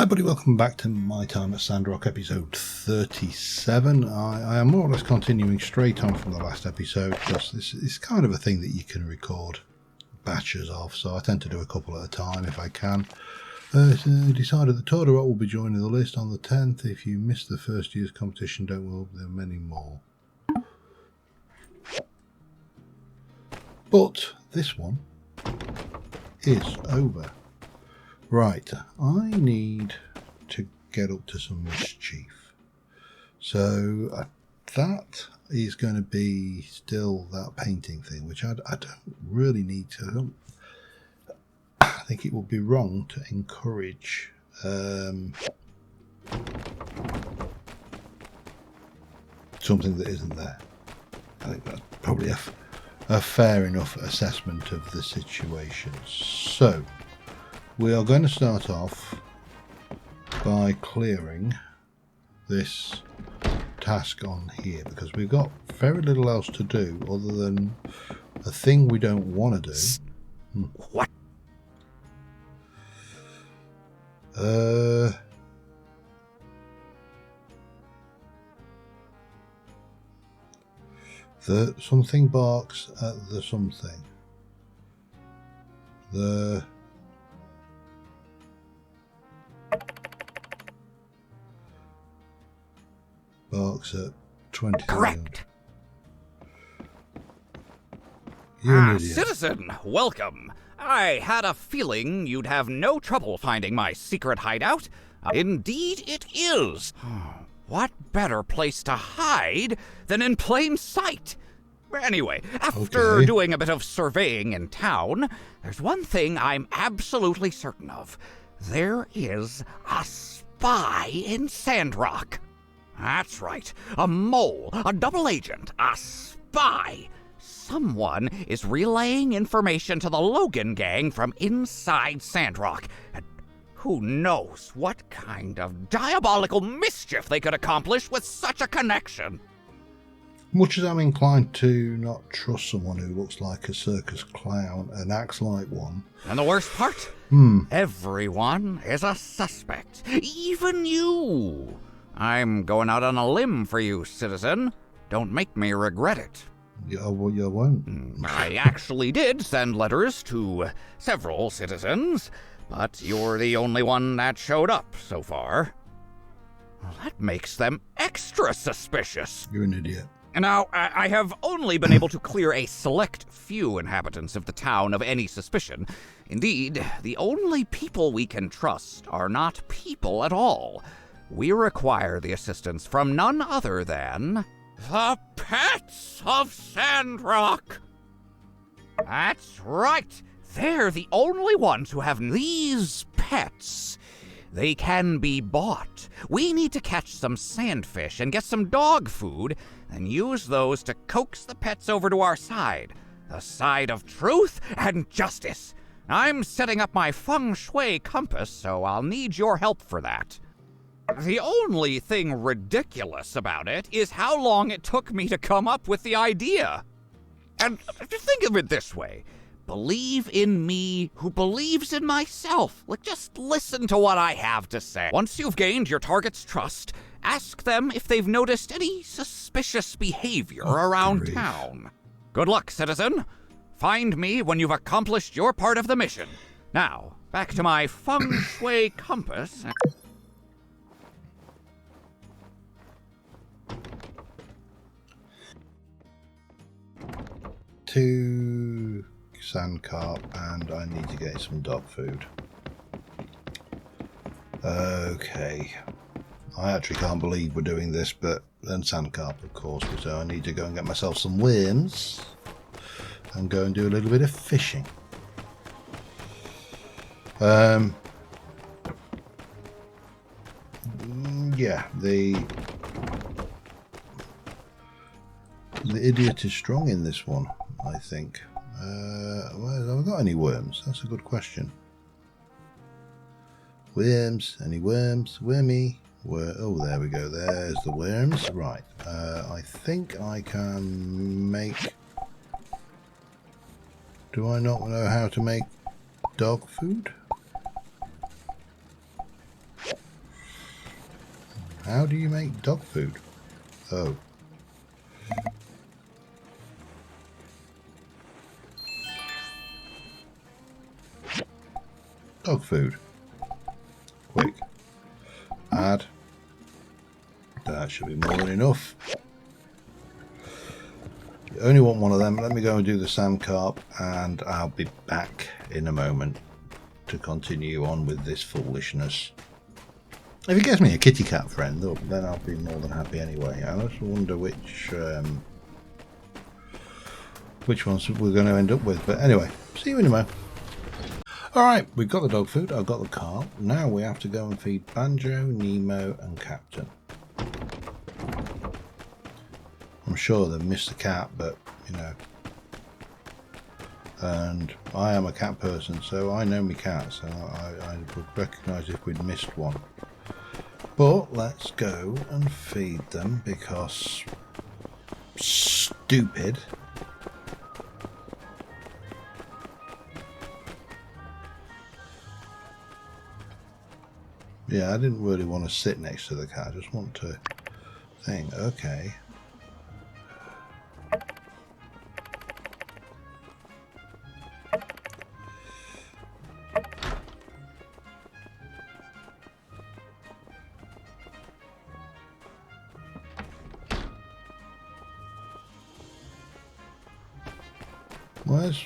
Everybody, welcome back to my time at Sandrock, episode 37. I am more or less continuing straight on from the last episode, because this is kind of a thing that you can record batches of, so I tend to do a couple at a time if I can. Decided that Townsfolk will be joining the list on the 10th. If you missed the first year's competition, don't worry, there are many more. But this one is over. Right, I need to get up to some mischief. So that is going to be still that painting thing, which I don't really need to. I think it would be wrong to encourage something that isn't there. I think that's probably a fair enough assessment of the situation. So we are going to start off by clearing this task on here, because we've got very little else to do other than a thing we don't want to do. What? The something barks at the something. The barks at 20. Correct. You're an idiot. Citizen, welcome. I had a feeling you'd have no trouble finding my secret hideout. Indeed it is. What better place to hide than in plain sight? Anyway, after doing a bit of surveying in town, there's one thing I'm absolutely certain of. There is a spy in Sandrock. That's right, a mole, a double agent, a spy. Someone is relaying information to the Logan gang from inside Sandrock. And who knows what kind of diabolical mischief they could accomplish with such a connection. Much as I'm inclined to not trust someone who looks like a circus clown and acts like one. And the worst part? Everyone is a suspect. Even you. I'm going out on a limb for you, citizen. Don't make me regret it. Yeah, well, you won't. I actually did send letters to several citizens, but you're the only one that showed up so far. Well, that makes them extra suspicious. You're an idiot. Now, I have only been able to clear a select few inhabitants of the town of any suspicion. Indeed, the only people we can trust are not people at all. We require the assistance from none other than the pets of Sandrock. That's right. They're the only ones who have these pets. They can be bought. We need to catch some sandfish and get some dog food, and use those to coax the pets over to our side. The side of truth and justice. I'm setting up my feng shui compass, so I'll need your help for that. The only thing ridiculous about it is how long it took me to come up with the idea. And think of it this way. Believe in me who believes in myself. Like, just listen to what I have to say. Once you've gained your target's trust, ask them if they've noticed any suspicious behavior around town. Good luck, citizen. Find me when you've accomplished your part of the mission. Now, back to my feng shui compass. Two sand carp, and I need to get some dog food. Okay. I actually can't believe we're doing this, but then sand carp, of course, so I need to go and get myself some worms and go and do a little bit of fishing. Yeah, the idiot is strong in this one, I think. Well, have I got any worms? That's a good question. Worms? Any worms? Wormy? Oh, there we go. There's the worms. Right. I think I can make... Do I not know how to make dog food? How do you make dog food? Oh. Dog food. Quick. Add. That should be more than enough. You only want one of them. Let me go and do the sand carp, and I'll be back in a moment to continue on with this foolishness. If it gets me a kitty cat friend, though, then I'll be more than happy anyway. I just wonder which ones we're going to end up with. But anyway, see you in a moment. Alright, we've got the dog food, I've got the carp. Now we have to go and feed Banjo, Nemo and Captain. I'm sure they've missed the cat, but, you know. And I am a cat person, so I know me cats, and I would recognise if we'd missed one. But let's go and feed them, because... stupid. Yeah, I didn't really want to sit next to the cat. I just want to think, okay. Where's...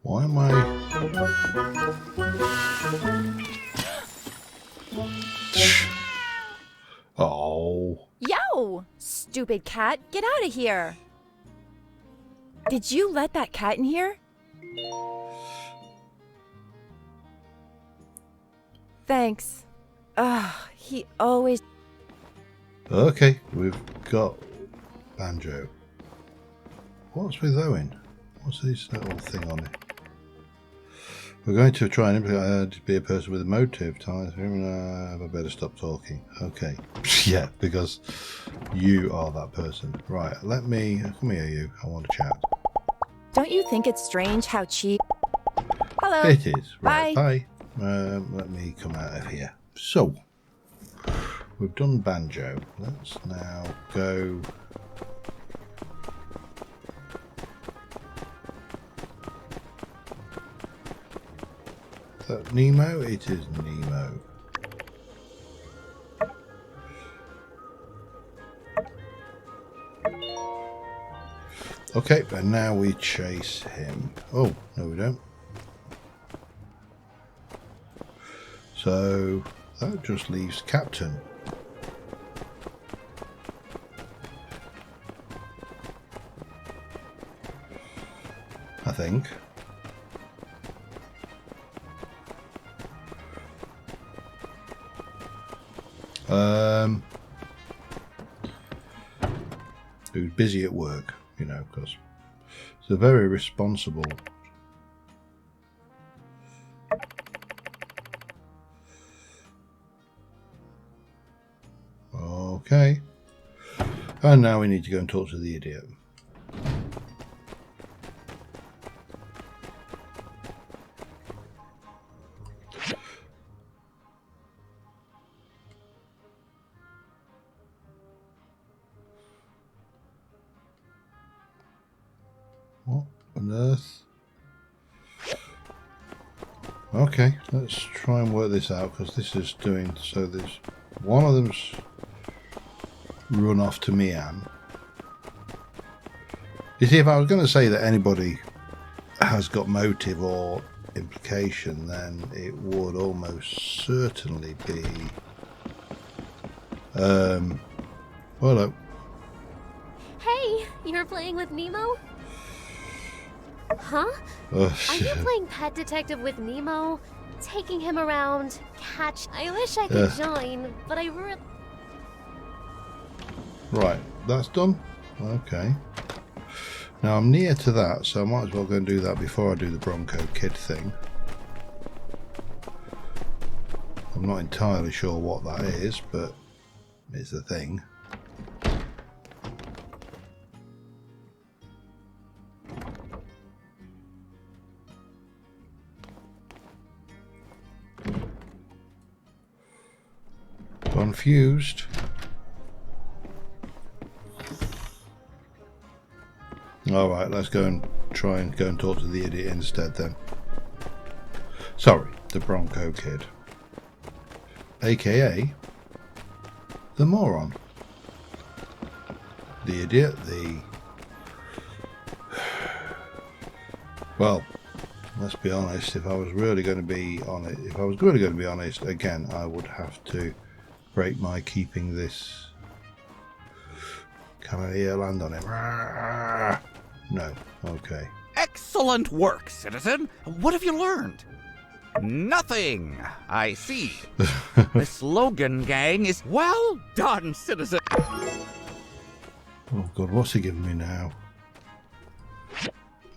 Why am I... Oh. Yo! Stupid cat, get out of here! Did you let that cat in here? Thanks. Ugh, he always... Okay, we've got Banjo. What's with Owen? What's this little thing on it? We're going to try and to be a person with a motive. I better stop talking. Okay. Yeah, because you are that person. Right, let me... Come here, you. I want to chat. Don't you think it's strange how cheap... Hello. It is. Right, Bye. bye. Let me come out of here. So, we've done Banjo. Let's now go... Is that Nemo? It is Nemo. Okay, and now we chase him. Oh, no we don't. So, that just leaves Captain. I think. Who's busy at work, you know, because it's a very responsible. Okay. And now we need to go and talk to the idiot. What on earth? Okay, let's try and work this out, because this is doing so. There's one of them's run off to Mian. You see, if I was going to say that anybody has got motive or implication, then it would almost certainly be hello. Hey, you're playing with Nemo? Huh? Oh, Are you playing pet detective with Nemo? Taking him around, catch... I wish I could join, but I really... Right, that's done. Okay. Now I'm near to that, so I might as well go and do that before I do the Bronco Kid thing. I'm not entirely sure what that is, but it's a thing. confused. Alright, let's go and try and go and talk to the idiot instead then. Sorry, the Bronco Kid. AKA the moron. The idiot, the... Well, let's be honest, if I was really going to be honest, again, I would have to break my keeping this... Can I land on him? No, okay. Excellent work, citizen. What have you learned? Nothing. I see. This Logan gang is well done, citizen. Oh god, what's he giving me now?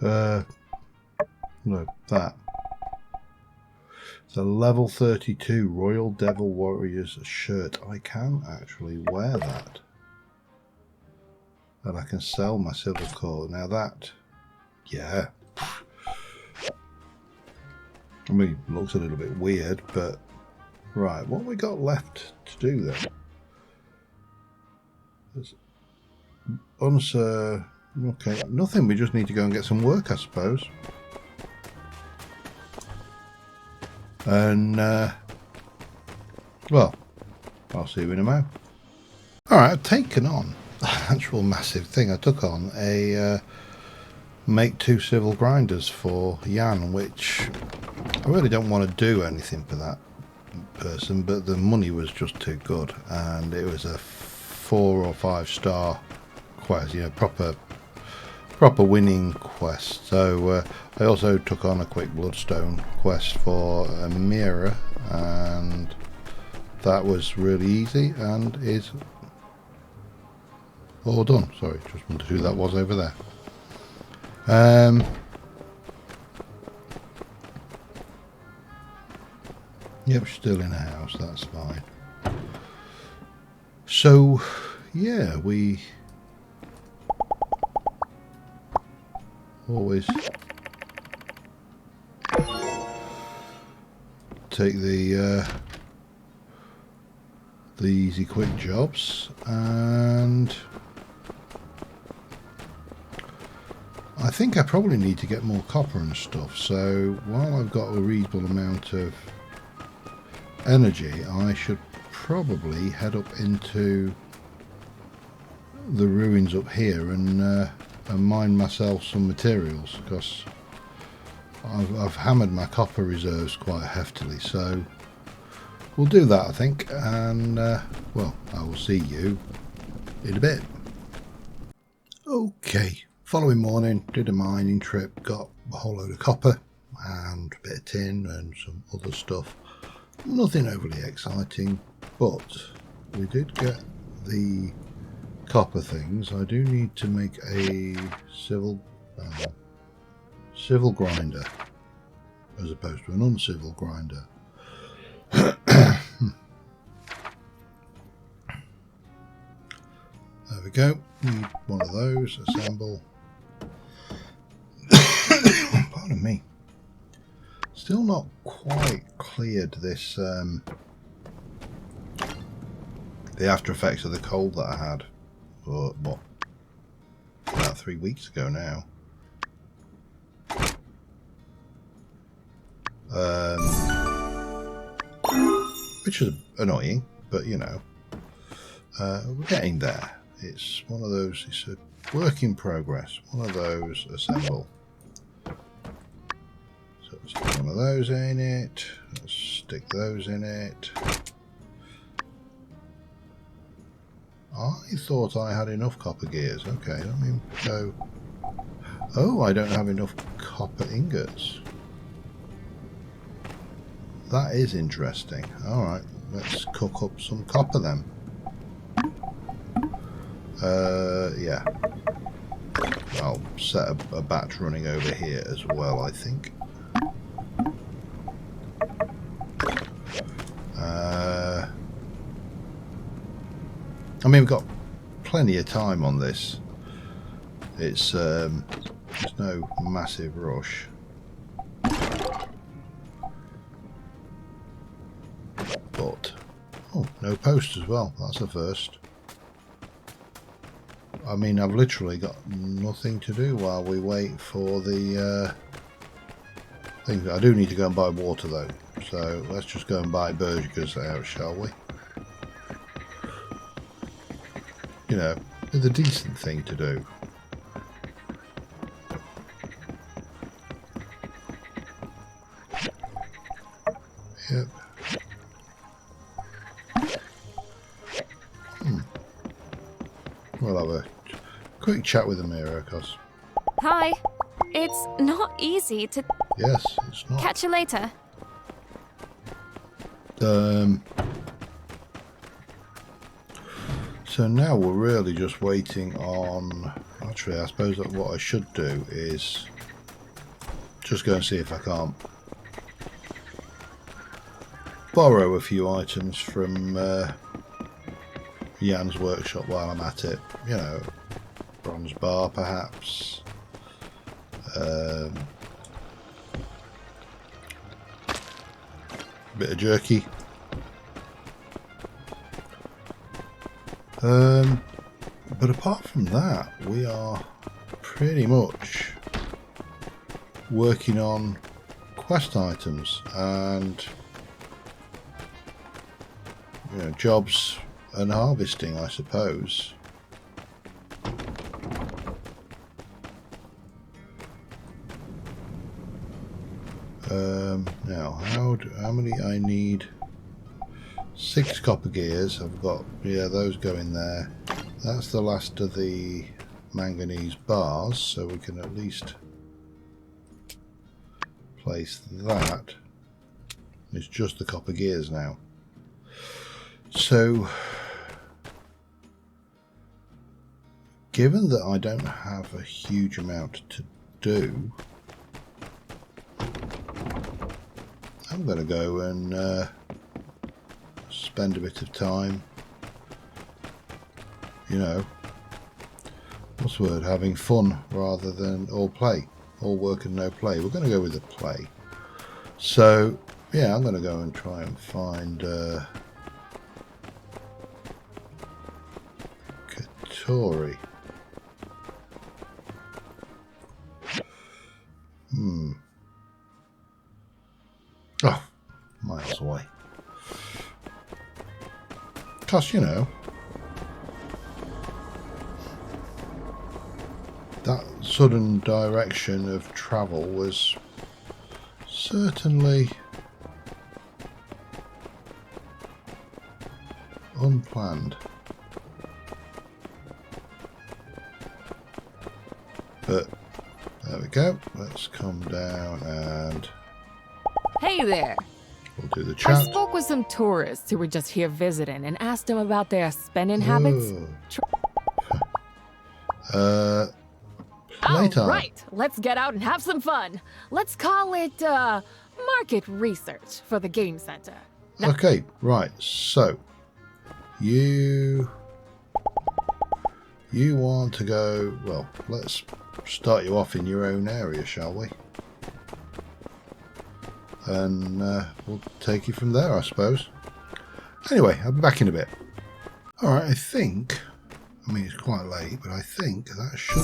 No, that. It's a level 32 Royal Devil Warriors shirt. I can actually wear that. And I can sell my silver core. Now that, yeah. I mean, it looks a little bit weird, but right, what have we got left to do then? Okay, nothing. We just need to go and get some work, I suppose. And well, I'll see you in a moment. All right, I've taken on an actual massive thing. I took on a make 2 civil grinders for Jan, which I really don't want to do anything for that person, but the money was just too good, and it was a 4 or 5 star quest, you know, proper winning quest. So I also took on a quick bloodstone quest for a mirror, and that was really easy and is all done. Sorry, just wondered who that was over there. Yep, still in a house, that's fine. So yeah, we always take the easy quick jobs, and I think I probably need to get more copper and stuff. So while I've got a reasonable amount of energy, I should probably head up into the ruins up here and mine myself some materials, because I've hammered my copper reserves quite heftily. So we'll do that, I think, and well, I will see you in a bit. Okay, following morning, did a mining trip, got a whole load of copper and a bit of tin and some other stuff. Nothing overly exciting, but we did get the copper things. I do need to make a civil grinder as opposed to an uncivil grinder. There we go. Need one of those. Assemble. Pardon me. Still not quite cleared this the after effects of the cold that I had for what, about 3 weeks ago now. Which is annoying, but you know, we're getting there. It's one of those, it's a work in progress. One of those, assemble. So let's stick one of those in it. Let's stick those in it. I thought I had enough copper gears. Okay, let me go. Oh, I don't have enough copper ingots. That is interesting. Alright, let's cook up some copper then. Yeah. I'll set a batch running over here as well, I think. I mean, we've got plenty of time on this. It's there's no massive rush. But Oh, no post as well. That's a first. I mean, I've literally got nothing to do while we wait for the thing. I do need to go and buy water though. So let's just go and buy burgers out, shall we? You know, it's a decent thing to do. Yep. We'll have a quick chat with Amira, because Hi. It's not easy to yes, it's not. catch you later. So now we're really just waiting on. Actually, I suppose that what I should do is just go and see if I can't borrow a few items from Jan's workshop while I'm at it. You know, bronze bar perhaps. Bit of jerky. But apart from that, we are pretty much working on quest items and, you know, jobs and harvesting, I suppose. Now, how many I need? 6 copper gears. I've got, yeah, those go in there. That's the last of the manganese bars, so we can at least place that. It's just the copper gears now. So, given that I don't have a huge amount to do, I'm going to go and spend a bit of time, you know, what's the word, having fun rather than all play, all work and no play. We're going to go with the play. So yeah, I'm going to go and try and find Katori. Oh, miles away. Because, you know, that sudden direction of travel was certainly unplanned. But there we go. Let's come down and Hey there! we'll do the I chat. spoke with some tourists who were just here visiting and asked them about their spending habits. Oh. Playtime. Right, let's get out and have some fun. Let's call it market research for the game center. Okay, right. So you want to go? Well, let's start you off in your own area, shall we? And we'll take you from there, I suppose. Anyway, I'll be back in a bit. All right, I mean, it's quite late, but I think that should be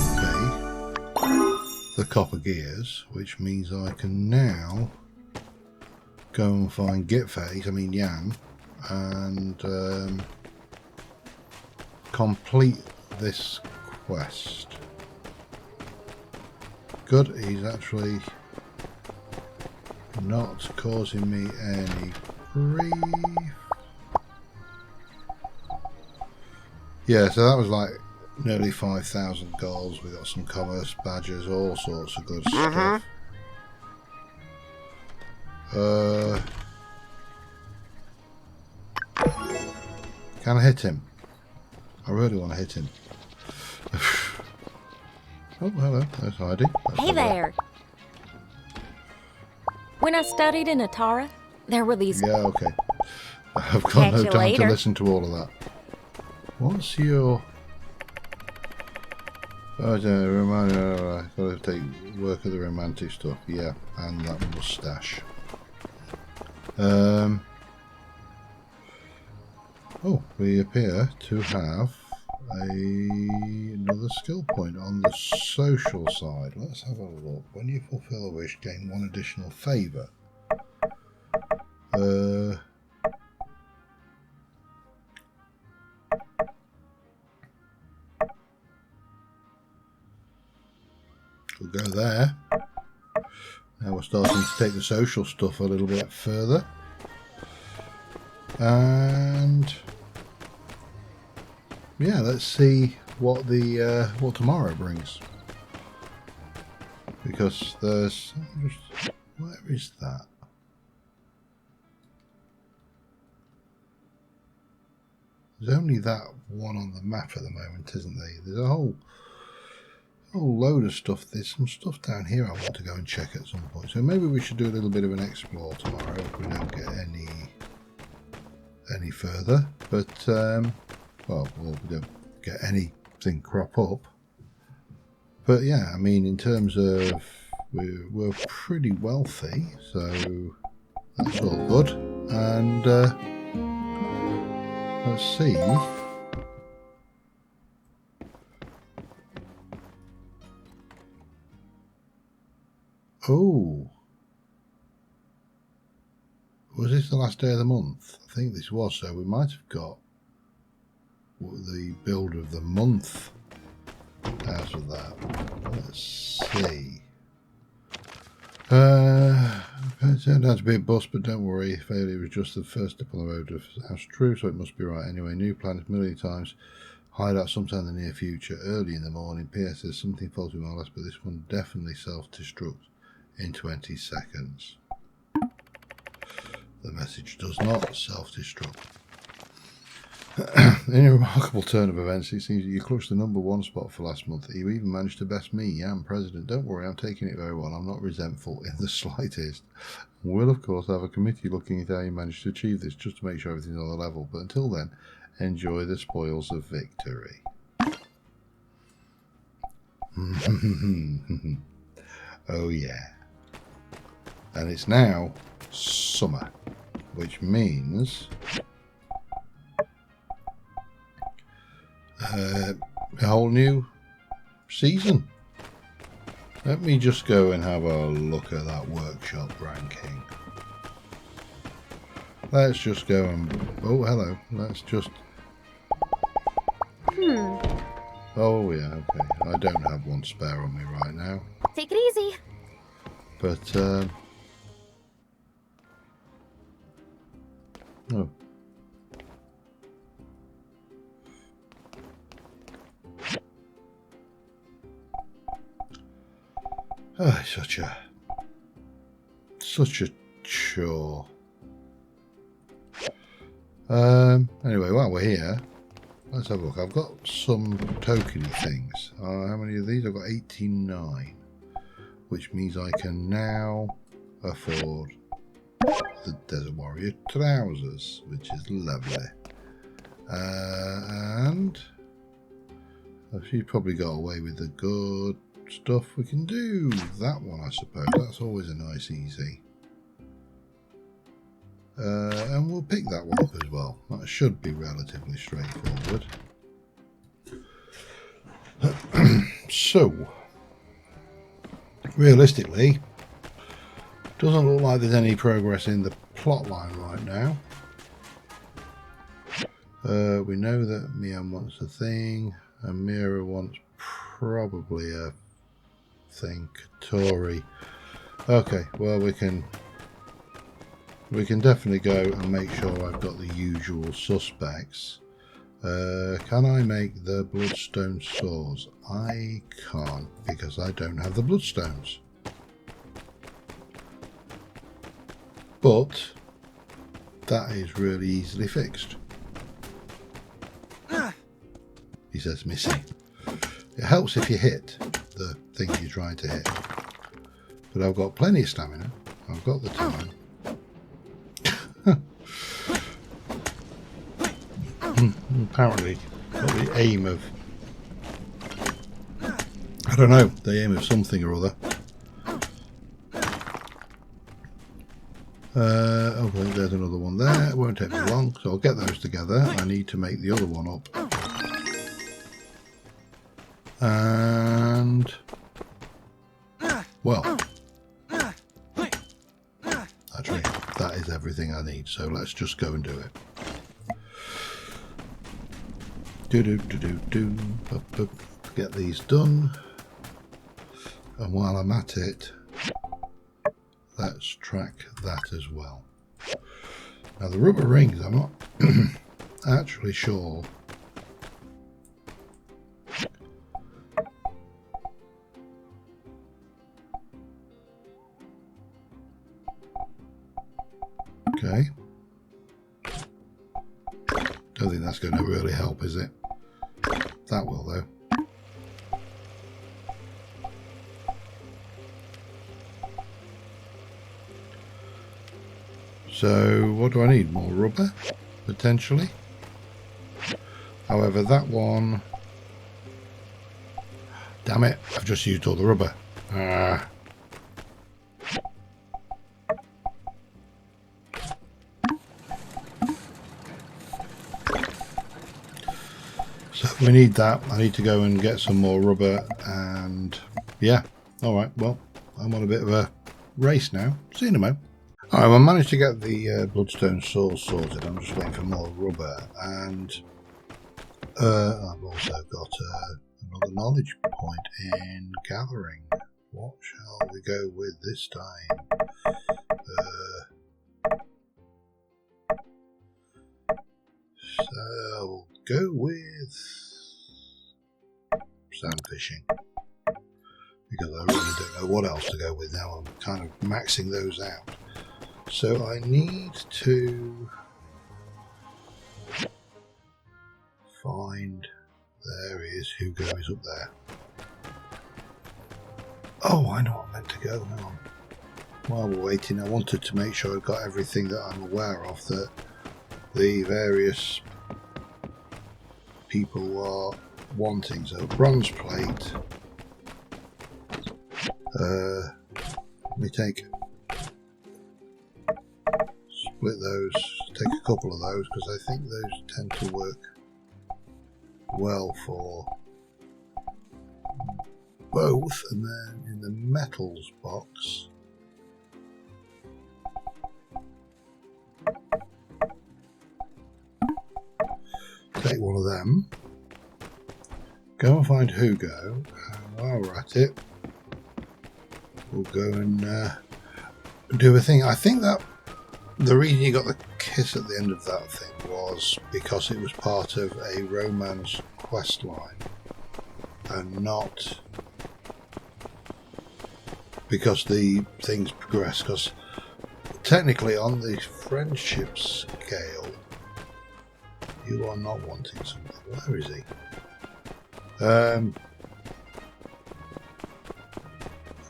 the copper gears, which means I can now go and find Jan, and complete this quest. Good, he's actually not causing me any grief. Yeah, so that was like nearly 5,000 goals. We got some commerce badges, all sorts of good stuff. Can I hit him? I really want to hit him. Oh, hello. There's Heidi. Hey there. When I studied in Atara, there were these. Yeah, okay. I've got Catch no you time to later. listen to all of that. What's your... Oh, the romantic... I've got to take work of the romantic stuff. Yeah, and that mustache. Oh, we appear to have another skill point on the social side. Let's have a look. When you fulfill a wish, gain 1 additional favour. We'll go there. Now we're starting to take the social stuff a little bit further. And yeah, let's see what the what tomorrow brings. Because there's where is that? There's only that one on the map at the moment, isn't there? There's a whole load of stuff. There's some stuff down here I want to go and check at some point. So maybe we should do a little bit of an explore tomorrow if we don't get any further. But well, we don't get anything crop up. But yeah, I mean, in terms of we're pretty wealthy, so that's all good. And let's see. Oh, was this the last day of the month? I think this was, so we might have got the build of the month out of that. Let's see. It turned out to be a bust, but don't worry, failure was just the first step on the road of house true, so it must be right. Anyway, new plan is a million times. Hide out sometime in the near future, early in the morning. P.S. There's something faulty with my last, but this one definitely self-destruct in 20 seconds. The message does not self-destruct. In a remarkable turn of events, it seems that you clutched the #1 spot for last month. You even managed to best me. Yeah, I'm president. Don't worry, I'm taking it very well. I'm not resentful in the slightest. We'll, of course, have a committee looking at how you managed to achieve this, just to make sure everything's on the level. But until then, enjoy the spoils of victory. Oh, yeah. And it's now summer, which means a whole new season. Let me just go and have a look at that workshop ranking. Let's just go and... oh, hello. Let's just... oh, yeah, okay. I don't have one spare on me right now. Take it easy. But, oh. Oh, such a chore. Anyway, while we're here, let's have a look. I've got some tokeny things. How many of these? I've got 89, which means I can now afford the Desert Warrior trousers, which is lovely. And she's probably got away with the good stuff. We can do that one, I suppose. That's always a nice easy. And we'll pick that one up as well. That should be relatively straightforward. So, realistically, doesn't look like there's any progress in the plot line right now. We know that Mian wants a thing, and Mira wants probably a thing. Katori. Okay, well we can definitely go and make sure I've got the usual suspects. Can I make the bloodstone swords? I can't, because I don't have the bloodstones. But that is really easily fixed. He says missing. It helps if you hit the thing you're trying to hit. But I've got plenty of stamina. I've got the time. Apparently got the aim of, I don't know, the aim of something or other. Okay, there's another one there. It won't take me long, so I'll get those together. I need to make the other one up. And... well... actually, that is everything I need, so let's just go and do it. Get these done. And while I'm at it, let's track that as well. Now the rubber rings, I'm not actually sure okay. Don't think that's going to really help, is it? That will though. So what do I need? More rubber, potentially. However, that one... damn it, I've just used all the rubber. So we need that. I need to go and get some more rubber and... yeah, alright, well, I'm on a bit of a race now. See you in a moment. Alright, well, I managed to get the bloodstone saws sorted. I'm just waiting for more rubber, and I've also got another knowledge point in gathering. What shall we go with this time? So we'll go with sand fishing, because I really don't know what else to go with now. I'm kind of maxing those out. So I need to find... there he is, Hugo is up there. Oh, I know where I'm meant to go. Hang on. While we're waiting, I wanted to make sure I've got everything that I'm aware of that the various people are wanting. So bronze plate. Let me take... split those, take a couple of those, because I think those tend to work well for both. And then in the metals box, take one of them, go and find Hugo, and while we're at it, we'll go and do a thing. I think that the reason you got the kiss at the end of that thing was because it was part of a romance quest line, and not because the things progress. Because technically, on the friendship scale, you are not wanting something. Where is he?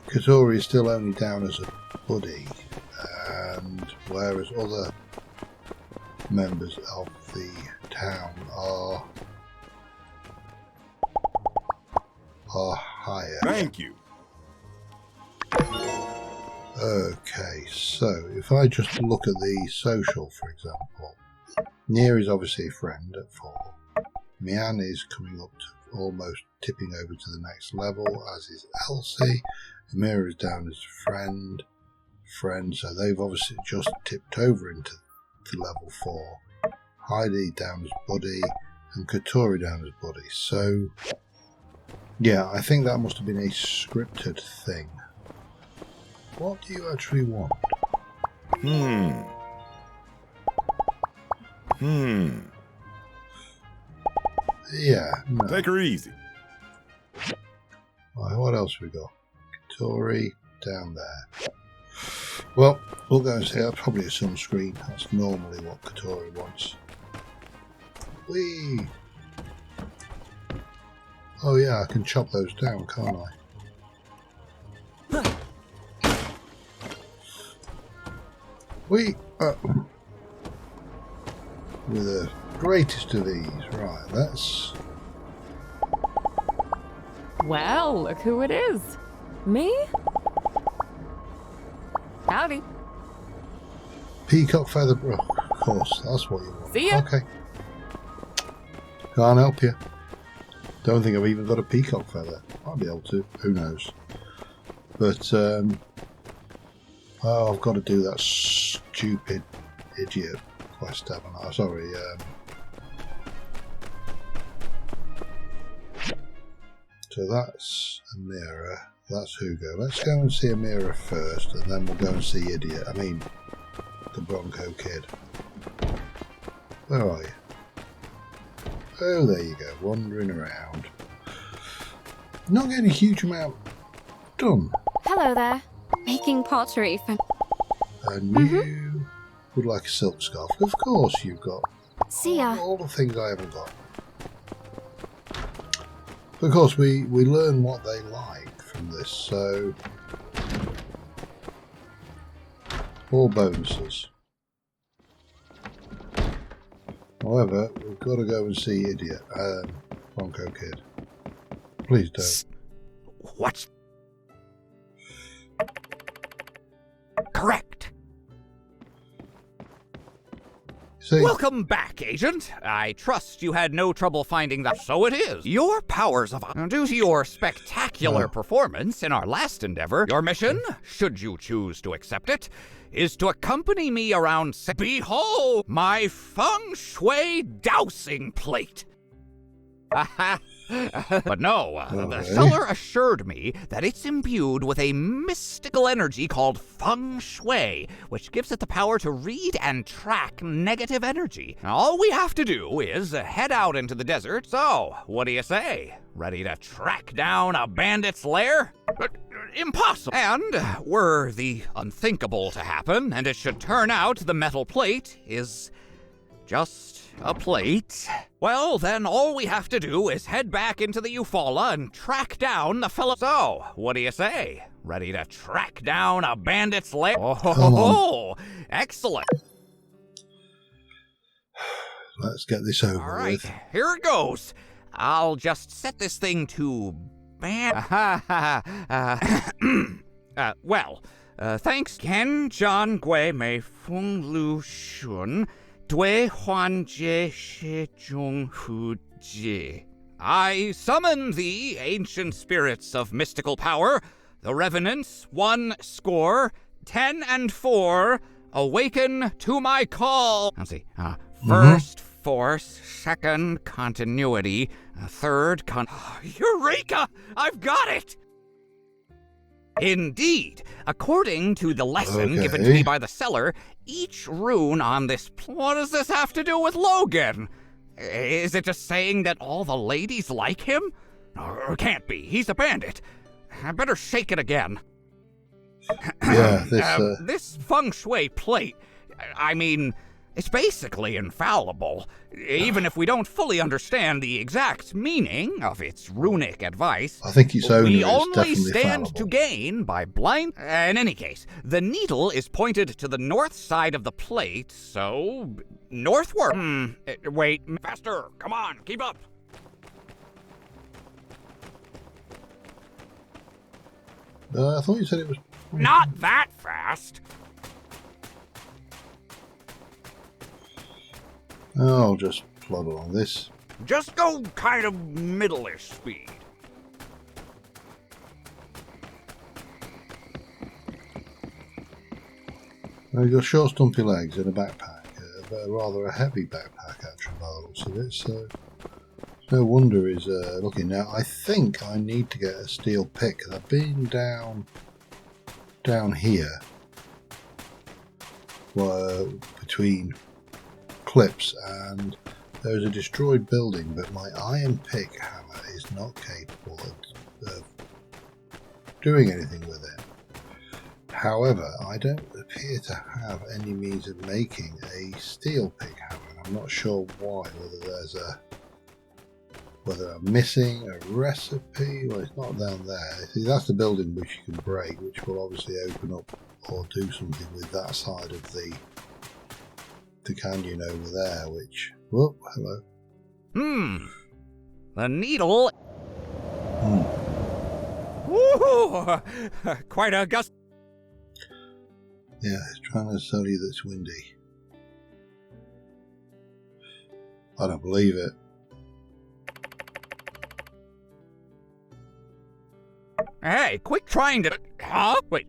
Katori is still only down as a buddy. And whereas other members of the town are higher. Thank you. Okay, so if I just look at the social, for example, Nia is obviously a friend at 4. Mian is coming up to almost tipping over to the next level, as is Elsie. Amira is down as a friend, so they've obviously just tipped over into the level 4. Heidi down as buddy, and Katori down as buddy. So yeah, I think that must have been a scripted thing. What do you actually want? Yeah, no. Take her easy. Right, what else we got? Katori down there. Well, we'll go and see. That's probably a sunscreen. That's normally what Katori wants. Whee! Oh yeah, I can chop those down, can't I? Whee! With the greatest of ease. Right, let's... Well, look who it is. Me? Howdy. Peacock feather. Oh, of course, that's what you want. See ya. Okay. Can't help you. Don't think I've even got a peacock feather. Might be able to. Who knows? But oh, I've got to do that stupid idiot quest, haven't I? Sorry. So that's a mirror. That's Hugo. Let's go and see a mirror first, and then we'll go and see Idiot. I mean, the Bronco Kid. Where are you? Oh, there you go, wandering around. Not getting a huge amount done. Hello there. Making pottery for... And you would like a silk scarf. Of course you've got See ya. all the things I haven't got. But of course, we learn what they like from this, so... all bonuses. However, we've got to go and see Idiot, Bronco Kid. Please don't. What's correct? See, Welcome back, Agent. I trust you had no trouble finding that. So it is. Your powers of... Due to your spectacular performance in our last endeavor, your mission, should you choose to accept it, is to accompany me around... Behold, my feng shui dowsing plate. But no, the seller assured me that it's imbued with a mystical energy called feng shui, which gives it the power to read and track negative energy. All we have to do is head out into the desert. So, what do you say? Ready to track down a bandit's lair? Impossible. And were the unthinkable to happen, and it should turn out the metal plate is just a plate, well, then all we have to do is head back into the Eufaula and track down the fellow. So, what do you say? Ready to track down a bandit's lair? Oh, excellent. let's get this over All right, with. here it goes. I'll just set this thing to thanks. Ken John Gui Mei Feng Lu Shun. Dui Huan Jie Shi Zhong Hu Ji. I summon the ancient spirits of mystical power, the revenants, 10 and 4, awaken to my call. Let's see. First force, second continuity, third Eureka! I've got it! Indeed, according to the lesson given to me by the seller, each rune on this... What does this have to do with Logan? Is it just saying that all the ladies like him? Or can't be. He's a bandit. I better shake it again. Yeah, this feng shui plate, I mean, it's basically infallible. Even if we don't fully understand the exact meaning of its runic advice, I think its owner we is only definitely stand fallible. to gain by blind... In any case, the needle is pointed to the north side of the plate, so... northward. Wait, faster. Come on, keep up. I thought you said it was... Not that fast. I'll just plod along this. Just go kind of middle-ish speed. You've got short, stumpy legs and a backpack, but rather a heavy backpack, actually, by the looks of it. So, no wonder he's looking. Now, I think I need to get a steel pick. I've been down here, between clips, and there's a destroyed building, but my iron pick hammer is not capable of doing anything with it. However, I don't appear to have any means of making a steel pick hammer, and I'm not sure why. Whether I'm missing a recipe. Well, it's not down there. See, that's the building which you can break, which will obviously open up or do something with that side of the canyon over there, which... Whoop, hello. The needle... Woohoo! Quite a gust... Yeah, it's trying to tell you that it's windy. I don't believe it. Hey, quit trying to... Huh? Wait,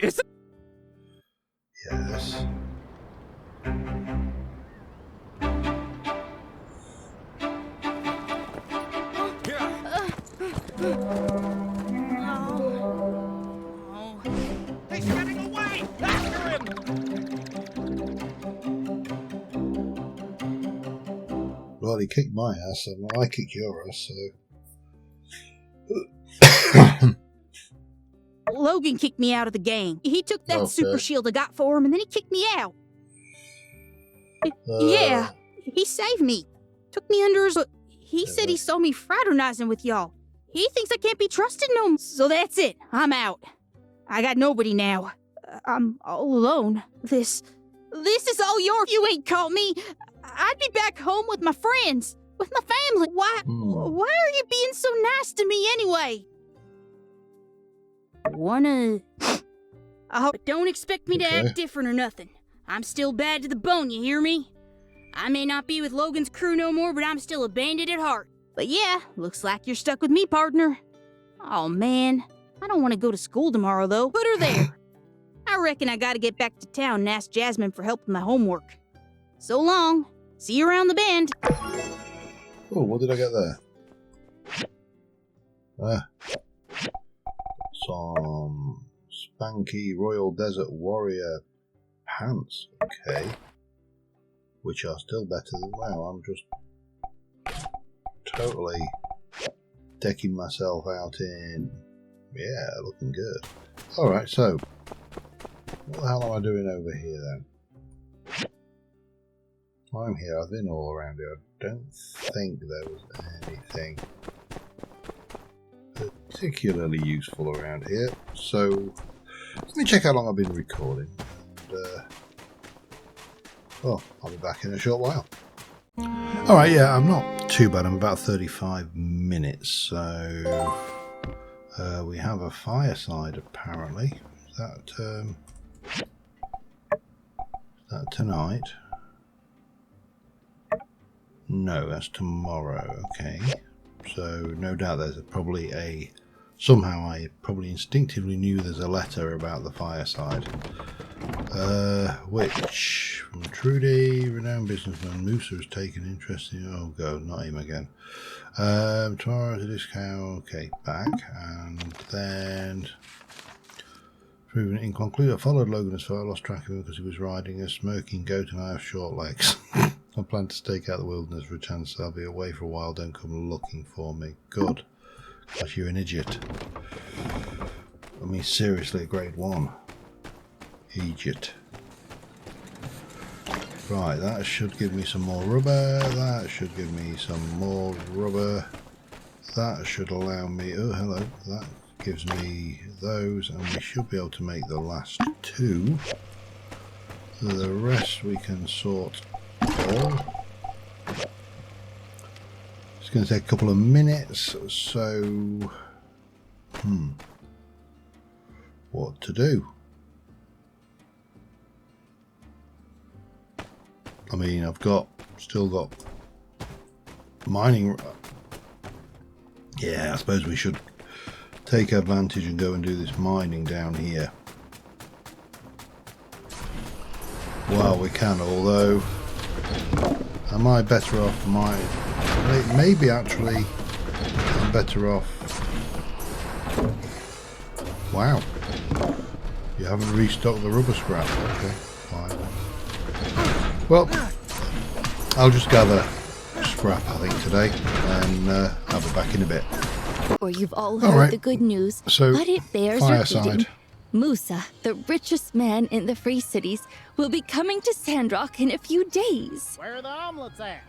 is it... Yes. He's getting away! After him! Well, he kicked my ass, and I kicked your ass, so... Logan kicked me out of the gang. He took that super shield I got for him, and then he kicked me out. Yeah, he saved me. Took me under his... He said he saw me fraternizing with y'all. He thinks I can't be trusted no more. So that's it. I'm out. I got nobody now. I'm all alone. This is all yours. You ain't caught me. I'd be back home with my friends, with my family. Why are you being so nice to me anyway? Don't expect me to act different or nothing. I'm still bad to the bone, you hear me? I may not be with Logan's crew no more, but I'm still a bandit at heart. But yeah, looks like you're stuck with me, partner. Oh man, I don't want to go to school tomorrow though. Put her there. I reckon I gotta get back to town and ask Jasmine for help with my homework. So long. See you around the bend. Oh, what did I get there? Some spanky Royal Desert Warrior pants. Okay. Which are still better than... Wow, I'm just totally decking myself out in... Yeah, looking good. Alright, so... What the hell am I doing over here then? I'm here, I've been all around here. I don't think there was anything particularly useful around here. So, let me check how long I've been recording. And, well, I'll be back in a short while. Alright, yeah, I'm not too bad. I'm about 35 minutes. So, we have a fireside apparently. Is that tonight? No, that's tomorrow. Okay. So, no doubt there's probably a... Somehow I probably instinctively knew there's a letter about the fireside. Which, from Trudy, renowned businessman, Musa has taken interest in... Oh god, not him again. Tomorrow at a discount. Okay, back. And then... Proven inconclusive. I followed Logan as far, I lost track of him because he was riding a smoking goat and I have short legs. I plan to stake out the wilderness for a chance. I'll be away for a while. Don't come looking for me. Good. Because you're an idiot. I mean, seriously, grade 1. Idiot. Right, that should give me some more rubber. That should give me some more rubber. That should allow me... Oh, hello. That gives me those. And we should be able to make the last 2. The rest we can sort all. It's going to take a couple of minutes, so what to do? I mean, I've still got mining. Yeah, I suppose we should take advantage and go and do this mining down here. Well, we can, although am I better off maybe actually I'm better off. Wow, you haven't restocked the rubber scrap. Okay, fine. Well, I'll just gather scrap I think today and I'll be back in a bit. Or you've all heard the good news, so, but it bears fireside. repeating. Musa, the richest man in the Free Cities, will be coming to Sandrock in a few days. Where are the omelets at?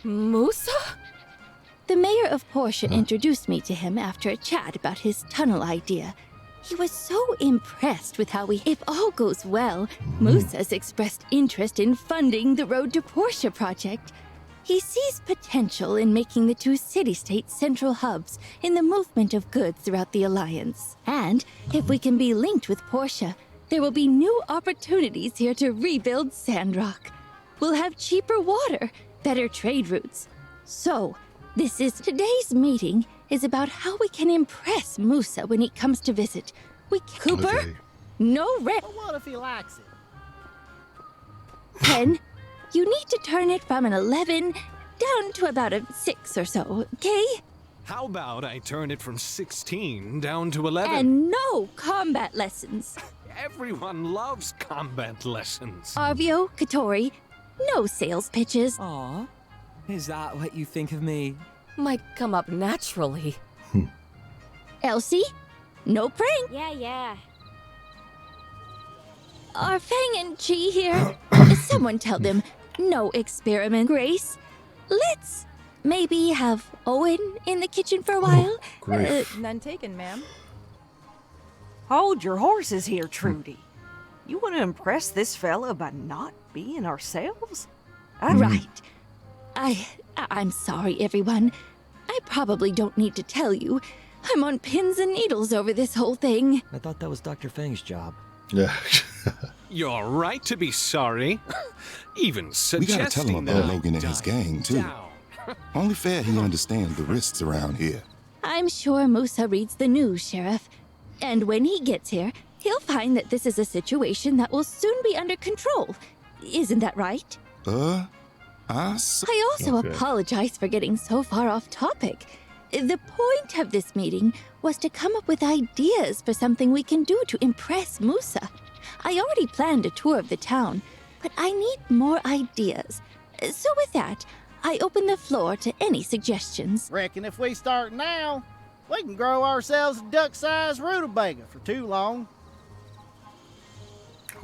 Musa? The mayor of Portia introduced me to him after a chat about his tunnel idea. He was so impressed with how if all goes well, Musa's expressed interest in funding the Road to Portia project. He sees potential in making the two city-states central hubs in the movement of goods throughout the Alliance. And if we can be linked with Portia, there will be new opportunities here to rebuild Sandrock. We'll have cheaper water, better trade routes. So, today's meeting is about how we can impress Musa when he comes to visit. Cooper? Okay. No rent. But what if he likes it? 10. You need to turn it from an 11 down to about a 6 or so, okay? How about I turn it from 16 down to 11? And no combat lessons. Everyone loves combat lessons. Arvio, Katori, no sales pitches. Aw, is that what you think of me? Might come up naturally. Elsie, no prank. Yeah. Are Fang and Chi here? Someone tell them, no experiment. Grace, let's maybe have Owen in the kitchen for a while. Grief. None taken, ma'am. Hold your horses here, Trudy. You want to impress this fella by not being ourselves? Right. I'm sorry, everyone. I probably don't need to tell you. I'm on pins and needles over this whole thing. I thought that was Dr. Fang's job. Yeah. You're right to be sorry. Even We suggesting gotta tell him that about I Logan and his died gang, too. down. Only fair he understands the risks around here. I'm sure Musa reads the news, Sheriff. And when he gets here, he'll find that this is a situation that will soon be under control. Isn't that right? I I also Okay. apologize for getting so far off topic. The point of this meeting was to come up with ideas for something we can do to impress Musa. I already planned a tour of the town, but I need more ideas. So with that, I open the floor to any suggestions. Reckon if we start now, we can grow ourselves a duck-sized rutabaga for too long.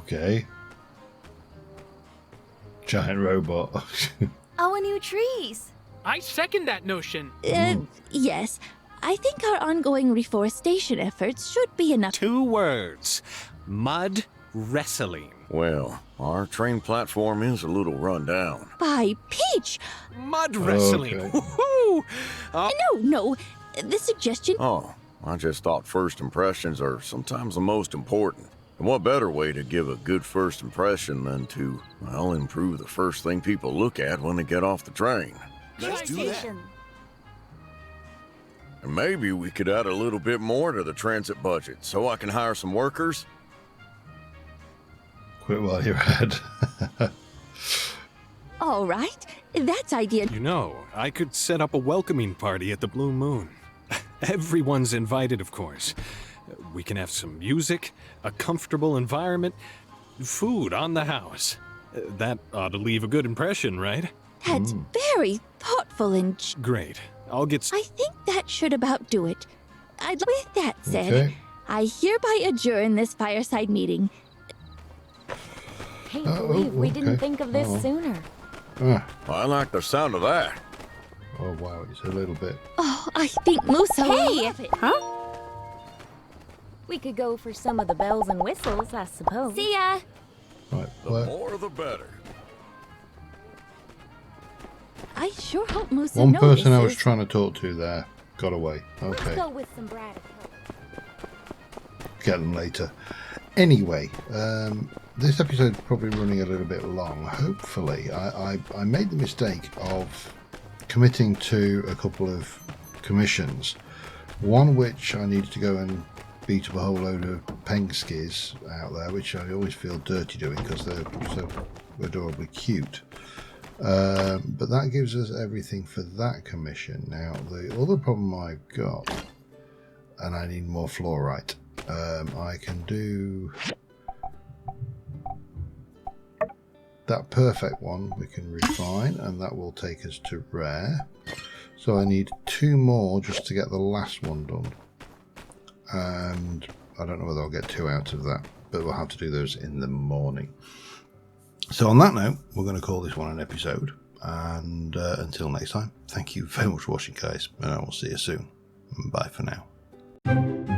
Okay. Giant robot. Oh, new trees. I second that notion. Yes. I think our ongoing reforestation efforts should be enough. 2 words. Mud wrestling. Well, our train platform is a little run down. By Peach! Mud wrestling. Okay. Woohoo! No. The suggestion... Oh, I just thought first impressions are sometimes the most important. And what better way to give a good first impression than to, well, improve the first thing people look at when they get off the train? Let's do that. And maybe we could add a little bit more to the transit budget so I can hire some workers. Quit while you're ahead. All right. That's idea. You know, I could set up a welcoming party at the Blue Moon. Everyone's invited, of course. We can have some music, a comfortable environment, food on the house. That ought to leave a good impression, right? That's very thoughtful and... Great. I'll get... I think that should about do it. With that said, Okay. I hereby adjourn this fireside meeting. Can't Oh, believe we didn't okay. think of this Oh. sooner. I like the sound of that. Oh, wow. It's a little bit. Oh, I think Musa will Hey! love it. Huh? We could go for some of the bells and whistles, I suppose. See ya. Right. The Well, more the better. I sure hope Musa one notices. person I was trying to talk to there got away. Let's Okay. go with some Braddock. Get them later. Anyway, this episode's probably running a little bit long. Hopefully, I made the mistake of committing to a couple of commissions. One which I needed to go and beat up a whole load of pengskis out there, which I always feel dirty doing because they're so adorably cute. But that gives us everything for that commission. Now, the other problem I've got, and I need more fluorite. I can do that perfect one, we can refine, and that will take us to rare. So I need 2 more just to get the last one done. And I don't know whether I'll get 2 out of that, but we'll have to do those in the morning. So on that note, we're going to call this one an episode. And until next time, thank you very much for watching, guys, and I will see you soon. Bye for now.